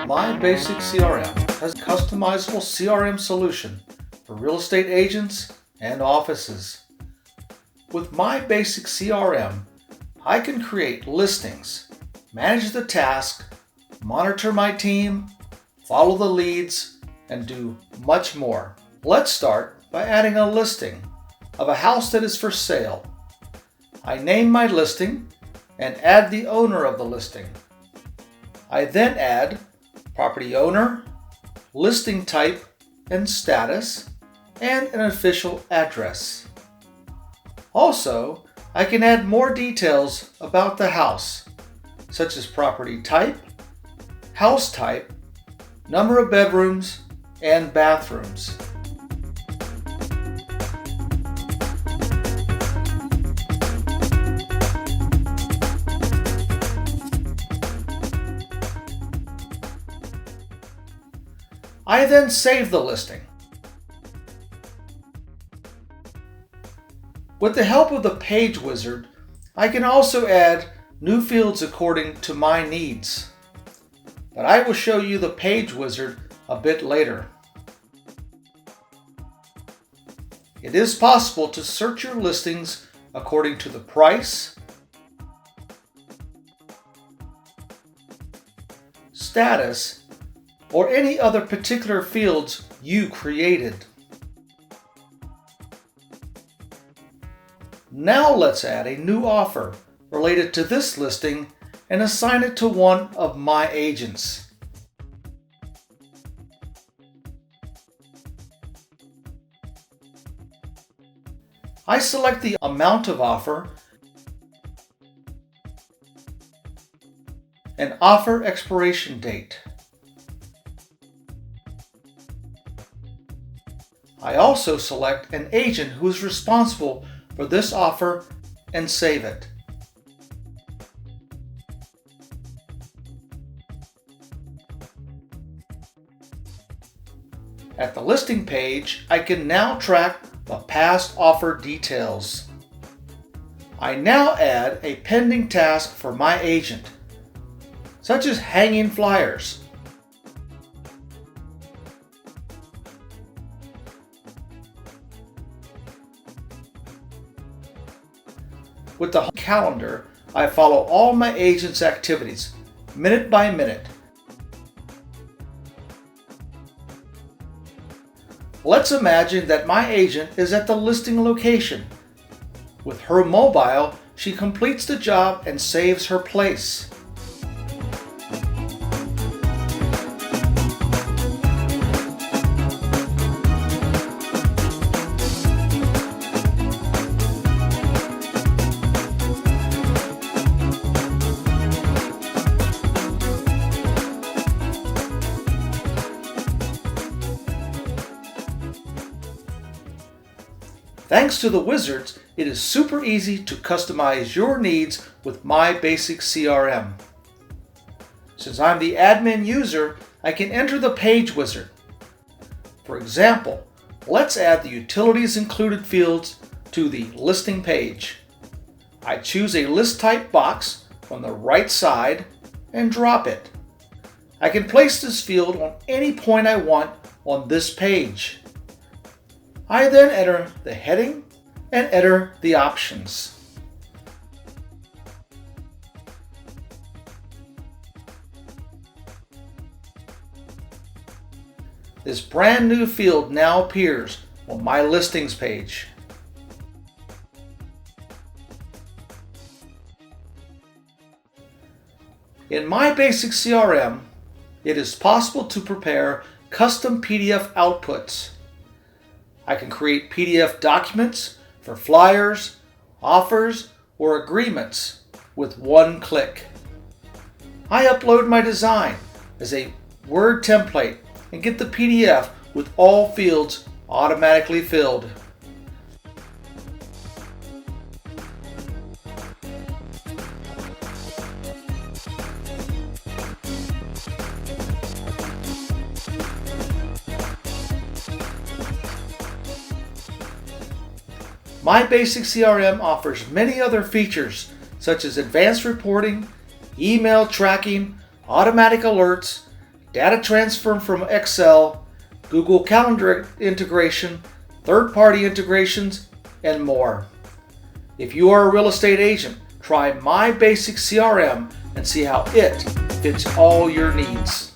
MyBasicCRM has a customizable CRM solution for real estate agents and offices. With MyBasicCRM, I can create listings, manage the task, monitor my team, follow the leads, and do much more. Let's start by adding a listing of a house that is for sale. I name my listing and add the owner of the listing. I then add property owner, listing type and status, and an official address. Also, I can add more details about the house, such as property type, house type, number of bedrooms, and bathrooms. I then save the listing. With the help of the page wizard, I can also add new fields according to my needs. But I will show you the page wizard a bit later. It is possible to search your listings according to the price, status, or any other particular fields you created. Now let's add a new offer related to this listing and assign it to one of my agents. I select the amount of offer and offer expiration date. I also select an agent who is responsible for this offer and save it. At the listing page, I can now track the past offer details. I now add a pending task for my agent, such as hanging flyers. With the calendar, I follow all my agent's activities, minute by minute. Let's imagine that my agent is at the listing location. With her mobile, she completes the job and saves her place. Thanks to the wizards, it is super easy to customize your needs with MyBasicCRM. Since I'm the admin user, I can enter the page wizard. For example, let's add the utilities included fields to the listing page. I choose a list type box from the right side and drop it. I can place this field on any point I want on this page. I then enter the heading and enter the options. This brand new field now appears on my listings page. In MyBasicCRM, it is possible to prepare custom PDF outputs. I can create PDF documents for flyers, offers, or agreements with one click. I upload my design as a Word template and get the PDF with all fields automatically filled. MyBasicCRM offers many other features such as advanced reporting, email tracking, automatic alerts, data transfer from Excel, Google Calendar integration, third-party integrations, and more. If you are a real estate agent, try MyBasicCRM and see how it fits all your needs.